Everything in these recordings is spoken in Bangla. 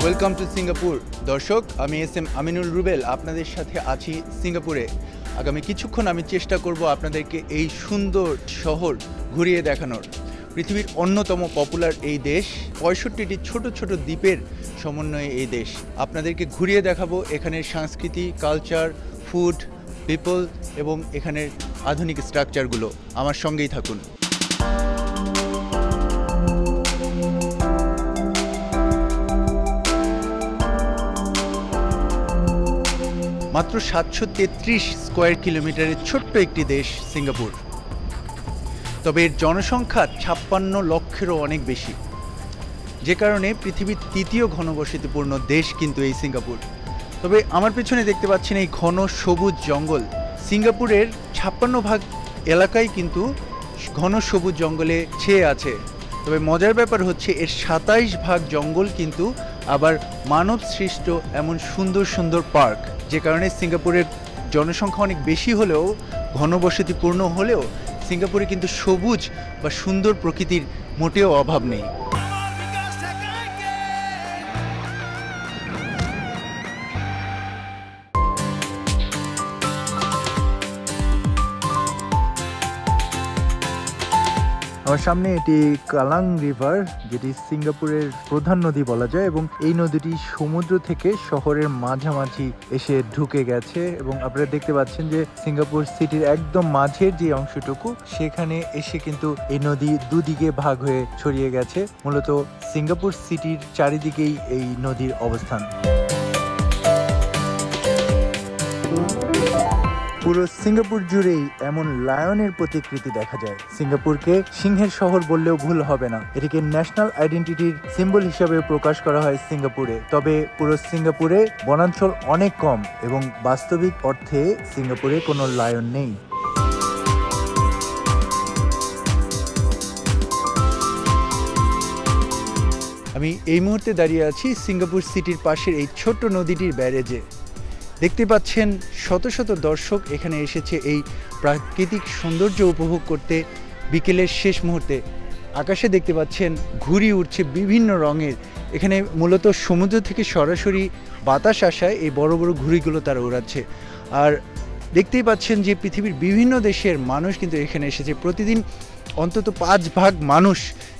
Welcome to Singapore. দর্শক, আমি এস এম আমিনুল রুবেল আপনাদের সাথে আছি সিঙ্গাপুরে। আগামী কিছুক্ষণ আমি চেষ্টা করব আপনাদেরকে এই সুন্দর শহর ঘুরিয়ে দেখানোর। পৃথিবীর অন্যতম পপুলার এই দেশ, ৬৫টি ছোট ছোট দ্বীপের সমন্বয়ে এই দেশ। আপনাদেরকে ঘুরিয়ে দেখাবো এখানের সংস্কৃতি, কালচার, ফুড, পিপল এবং এখানের আধুনিক স্ট্রাকচারগুলো। আমার সঙ্গেই থাকুন। মাত্র ৭৩৩ স্কোয়ার কিলোমিটারের ছোট্ট একটি দেশ সিঙ্গাপুর, তবে এর জনসংখ্যা ৫৬ লক্ষেরও অনেক বেশি, যে কারণে পৃথিবীর তৃতীয় ঘনবসতিপূর্ণ দেশ কিন্তু এই সিঙ্গাপুর। তবে আমার পেছনে দেখতে পাচ্ছেন এই ঘন সবুজ জঙ্গল। সিঙ্গাপুরের ৫৬% এলাকাই কিন্তু ঘন সবুজ জঙ্গলে ছেয়ে আছে। তবে মজার ব্যাপার হচ্ছে এর ২৭% জঙ্গল কিন্তু আবার মানব সৃষ্ট এমন সুন্দর সুন্দর পার্ক, যে কারণে সিঙ্গাপুরের জনসংখ্যা অনেক বেশি হলেও, ঘনবসতিপূর্ণ হলেও সিঙ্গাপুরে কিন্তু সবুজ বা সুন্দর প্রকৃতির মোটেও অভাব নেই। আমার সামনে এটি কালাং রিভার, যেটি সিঙ্গাপুরের প্রধান নদী বলা যায়, এবং এই নদীটি সমুদ্র থেকে শহরের মাঝামাঝি এসে ঢুকে গেছে। এবং আপনারা দেখতে পাচ্ছেন যে সিঙ্গাপুর সিটির একদম মাঝের যে অংশটুকু, সেখানে এসে কিন্তু এই নদী দুদিকে ভাগ হয়ে ছড়িয়ে গেছে। মূলত সিঙ্গাপুর সিটির চারিদিকেই এই নদীর অবস্থান। পুরো সিঙ্গাপুর জুড়েই এমন লায়নের প্রতিকৃতি দেখা যায়। সিঙ্গাপুরকে সিংহের শহর বললেও ভুল হবে না। এটিকে ন্যাশনাল আইডেন্টিটির সিম্বল হিসেবে প্রকাশ করা হয় সিঙ্গাপুরে। তবে পুরো সিঙ্গাপুরে বনাঞ্চল অনেক কম এবং বাস্তবিক অর্থে সিঙ্গাপুরে কোনো লায়ন নেই। আমি এই মুহূর্তে দাঁড়িয়ে আছি সিঙ্গাপুর সিটির পাশের এই ছোট্ট নদীটির ব্যারেজে। দেখতে পাচ্ছেন শত শত দর্শক এখানে এসেছে এই প্রাকৃতিক সৌন্দর্য উপভোগ করতে। বিকেলের শেষ মুহূর্তে আকাশে দেখতে পাচ্ছেন ঘুড়ি উঠছে বিভিন্ন রঙের। এখানে মূলত সমুদ্র থেকে সরাসরি বাতাস আসায় এই বড় বড় ঘুড়িগুলো তারা উড়াচ্ছে। আর দেখতেই পাচ্ছেন যে পৃথিবীর বিভিন্ন দেশের মানুষ কিন্তু এখানে এসেছে। প্রতিদিন অন্তত ৫% মানুষ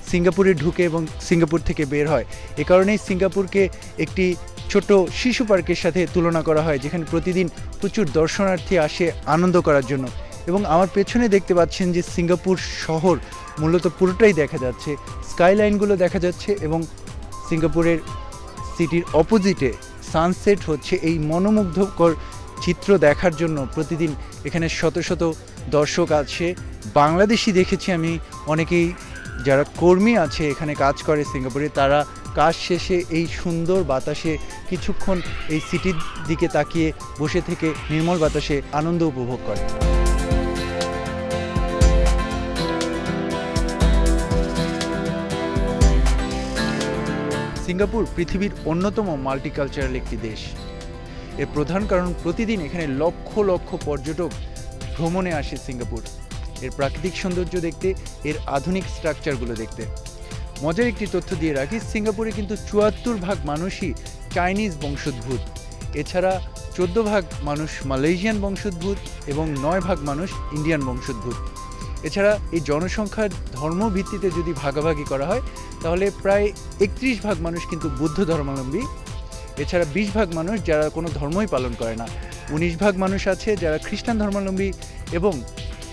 সিঙ্গাপুরে ঢুকে এবং সিঙ্গাপুর থেকে বের হয়। এ কারণেই সিঙ্গাপুরকে একটি ছোট শিশু পার্কের সাথে তুলনা করা হয়, যেখানে প্রতিদিন প্রচুর দর্শনার্থী আসে আনন্দ করার জন্য। এবং আমার পেছনে দেখতে পাচ্ছেন যে সিঙ্গাপুর শহর মূলত পুরোটাই দেখা যাচ্ছে, স্কাইলাইনগুলো দেখা যাচ্ছে। এবং সিঙ্গাপুরের সিটির অপোজিটে সানসেট হচ্ছে। এই মনোমুগ্ধকর চিত্র দেখার জন্য প্রতিদিন এখানে শত শত দর্শক আছে। বাংলাদেশি দেখেছি আমি অনেকেই, যারা কর্মী আছে এখানে কাজ করে সিঙ্গাপুরে, তারা কাজ শেষে এই সুন্দর বাতাসে কিছুক্ষণ এই সিটির দিকে তাকিয়ে বসে থেকে নির্মল বাতাসে আনন্দ উপভোগ করে। সিঙ্গাপুর পৃথিবীর অন্যতম মাল্টিকালচারাল একটি দেশ। এর প্রধান কারণ প্রতিদিন এখানে লক্ষ লক্ষ পর্যটক ভ্রমণে আসে সিঙ্গাপুর, এর প্রাকৃতিক সৌন্দর্য দেখতে, এর আধুনিক স্ট্রাকচারগুলো দেখতে। মজার একটি তথ্য দিয়ে রাখি, সিঙ্গাপুরে কিন্তু ৭৪% মানুষই চাইনিজ বংশোদ্ভূত। এছাড়া ১৪% মানুষ মালয়েশিয়ান বংশোদ্ভূত এবং ৯% মানুষ ইন্ডিয়ান বংশোদ্ভূত। এছাড়া এই জনসংখ্যার ধর্মভিত্তিতে যদি ভাগাভাগি করা হয় তাহলে প্রায় ৩১% মানুষ কিন্তু বৌদ্ধ ধর্মাবলম্বী। এছাড়া ২০% মানুষ যারা কোনো ধর্মই পালন করে না, ১৯% মানুষ আছে যারা খ্রিস্টান ধর্মাবলম্বী এবং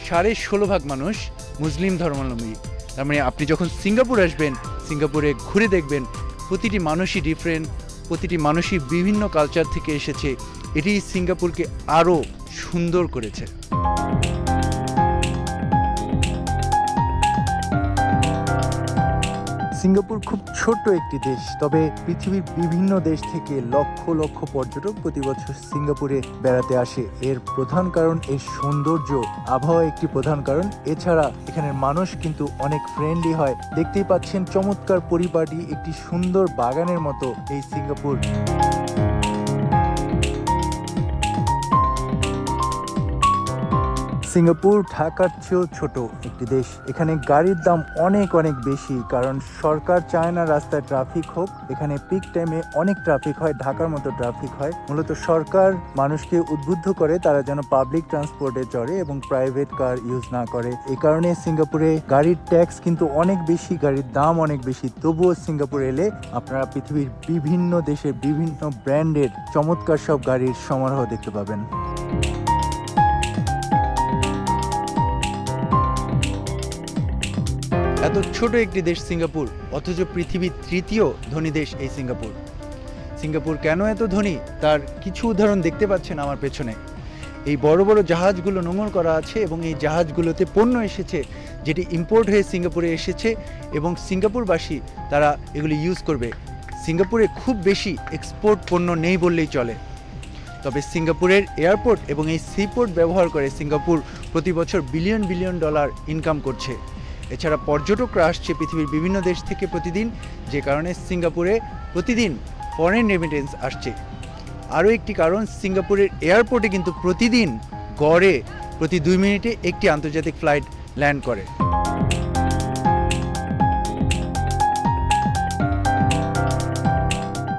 ১৬.৫% মানুষ মুসলিম ধর্মাবলম্বী। তার মানে আপনি যখন সিঙ্গাপুর আসবেন, সিঙ্গাপুরে ঘুরে দেখবেন প্রতিটি মানুষই ডিফারেন্ট, প্রতিটি মানুষই বিভিন্ন কালচার থেকে এসেছে। এটি সিঙ্গাপুরকে আরও সুন্দর করেছে। সিঙ্গাপুর খুব ছোট্ট একটি দেশ, তবে পৃথিবীর বিভিন্ন দেশ থেকে লক্ষ লক্ষ পর্যটক প্রতি বছর সিঙ্গাপুরে বেড়াতে আসে। এর প্রধান কারণ এর সৌন্দর্য, আবহাওয়া একটি প্রধান কারণ। এছাড়া এখানের মানুষ কিন্তু অনেক ফ্রেন্ডলি হয়। দেখতেই পাচ্ছেন চমৎকার পরিপাটি একটি সুন্দর বাগানের মতো এই সিঙ্গাপুর। সিঙ্গাপুর ঢাকার চেয়েও ছোট একটি দেশ। এখানে গাড়ির দাম অনেক অনেক বেশি, কারণ সরকার চায় না রাস্তায় ট্রাফিক হোক। এখানে পিক টাইমে অনেক ট্রাফিক হয়, ঢাকার মতো ট্রাফিক হয়। মূলত সরকার মানুষকে উদ্বুদ্ধ করে তারা যেন পাবলিক ট্রান্সপোর্টে চড়ে এবং প্রাইভেট কার ইউজ না করে। এই কারণে সিঙ্গাপুরে গাড়ির ট্যাক্স কিন্তু অনেক বেশি, গাড়ির দাম অনেক বেশি। তবুও সিঙ্গাপুর এলে আপনারা পৃথিবীর বিভিন্ন দেশের বিভিন্ন ব্র্যান্ডের চমৎকার সব গাড়ির সমারোহ দেখতে পাবেন। এত ছোট একটি দেশ সিঙ্গাপুর, অথচ পৃথিবীর তৃতীয় ধনী দেশ এই সিঙ্গাপুর। সিঙ্গাপুর কেন এত ধনী তার কিছু উদাহরণ দেখতে পাচ্ছেন আমার পেছনে। এই বড় বড় জাহাজগুলো নোঙর করা আছে এবং এই জাহাজগুলোতে পণ্য এসেছে যেটি ইম্পোর্ট হয়ে সিঙ্গাপুরে এসেছে এবং সিঙ্গাপুরবাসী তারা এগুলি ইউজ করবে। সিঙ্গাপুরে খুব বেশি এক্সপোর্ট পণ্য নেই বললেই চলে। তবে সিঙ্গাপুরের এয়ারপোর্ট এবং এই সিপোর্ট ব্যবহার করে সিঙ্গাপুর প্রতি বছর বিলিয়ন বিলিয়ন ডলার ইনকাম করছে। এছাড়া পর্যটকরা আসছে পৃথিবীর বিভিন্ন দেশ থেকে প্রতিদিন, যে কারণে সিঙ্গাপুরে প্রতিদিন ফরেন রেমিটেন্স আসছে। আরও একটি কারণ, সিঙ্গাপুরের এয়ারপোর্টে কিন্তু প্রতিদিন গড়ে প্রতি 2 মিনিটে একটি আন্তর্জাতিক ফ্লাইট ল্যান্ড করে।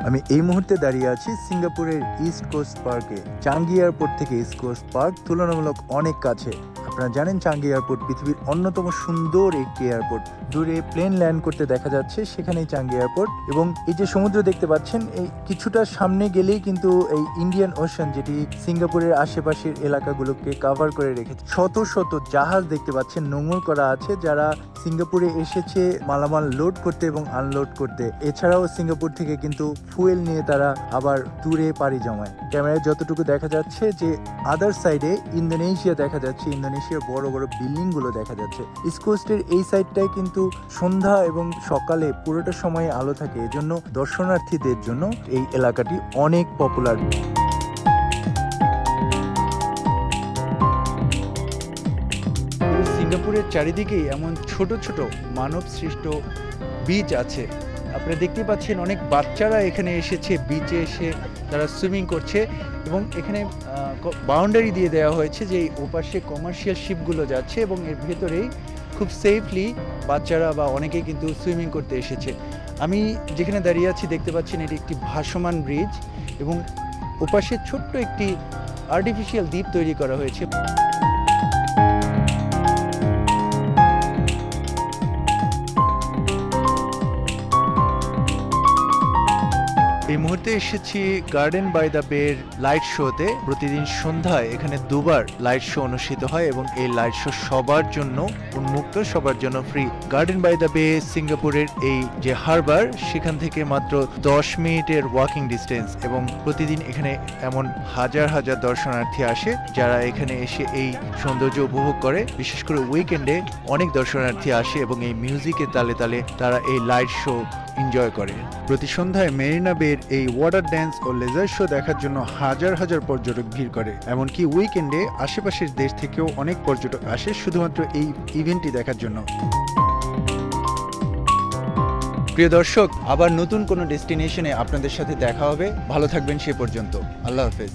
আমি এই মুহূর্তে দাঁড়িয়ে আছি সিঙ্গাপুরের ইস্ট কোস্ট পার্কে। চাঙ্গি এয়ারপোর্ট থেকে ইস্ট কোস্ট পার্ক তুলনামূলক অনেক কাছে। আপনারা জানেন চাঙ্গি এয়ারপোর্ট পৃথিবীর অন্যতম সুন্দর একটি এয়ারপোর্ট। দূরে প্লেন ল্যান্ড করতে দেখা যাচ্ছে, সেখানেই চাঙ্গি এয়ারপোর্ট। এবং এই যে সমুদ্র দেখতে পাচ্ছেন, এই কিছুটা সামনে গেলেই কিন্তু এই ইন্ডিয়ান ওশান, যেটি সিঙ্গাপুরের আশেপাশের এলাকাগুলোকে কভার করে রেখেছে। শত শত জাহাজ দেখতে পাচ্ছেন নোঙর করা আছে, যারা সিঙ্গাপুরে এসেছে মালামাল লোড করতে এবং আনলোড করতে। এছাড়াও সিঙ্গাপুর থেকে কিন্তু ফুয়েল নিয়ে তারা আবার দূরে পাড়ি জমায়। ক্যামেরায় যতটুকু দেখা যাচ্ছে যে আদার সাইডে ইন্দোনেশিয়া দেখা যাচ্ছে, ইন্দোনেশিয়ার বড় বড় বিল্ডিং গুলো দেখা যাচ্ছে। ইস্ট কোস্টের এই সাইডটায় কিন্তু সন্ধ্যা এবং সকালে পুরোটা সময় আলো থাকে, এজন্য দর্শনার্থীদের জন্য এই এলাকাটি অনেক পপুলার। সিঙ্গাপুরের চারিদিকেই এমন ছোট ছোট মানব সৃষ্ট বিচ আছে। আপনারা দেখতে পাচ্ছেন অনেক বাচ্চারা এখানে এসেছে, বিচে এসে তারা সুইমিং করছে এবং এখানে বাউন্ডারি দিয়ে দেওয়া হয়েছে যে ওপাশে কমার্শিয়াল শিপগুলো যাচ্ছে এবং এর ভেতরেই খুব সেফলি বাচ্চারা বা অনেকেই কিন্তু সুইমিং করতে এসেছে। আমি যেখানে দাঁড়িয়ে আছি দেখতে পাচ্ছেন এটি একটি ভাসমান ব্রিজ এবং ওপাশে ছোট্ট একটি আর্টিফিশিয়াল দ্বীপ তৈরি করা হয়েছে। এই মুহূর্তে এসেছি গার্ডেন বাই দ্য বের লাইট শোতে। প্রতিদিন সন্ধ্যায় এখানে দুবার লাইট শো অনুষ্ঠিত হয় এবং এই লাইট শো সবার জন্য উন্মুক্ত, সবার জন্য ফ্রি। গার্ডেন বাই দ্য বে সিঙ্গাপুরের এই যে হারবার, সেখান থেকে মাত্র 10 মিনিটের ওয়াকিং ডিস্টেন্স এবং প্রতিদিন এখানে এমন হাজার হাজার দর্শনার্থী আসে যারা এখানে এসে এই সৌন্দর্য উপভোগ করে। বিশেষ করে উইকেন্ডে অনেক দর্শনার্থী আসে এবং এই মিউজিকের তালে তালে তারা এই লাইট শো এনজয় করে। প্রতি সন্ধ্যায় মেরিনা বের এই ওয়াটার ড্যান্স ও লেজার শো দেখার জন্য হাজার হাজার পর্যটক ভিড় করে। এমনকি উইকেন্ডে আশেপাশের দেশ থেকেও অনেক পর্যটক আসে শুধুমাত্র এই ইভেন্টটি দেখার জন্য। প্রিয় দর্শক, আবার নতুন কোনো ডেস্টিনেশনে আপনাদের সাথে দেখা হবে। ভালো থাকবেন সে পর্যন্ত। আল্লাহ হাফেজ।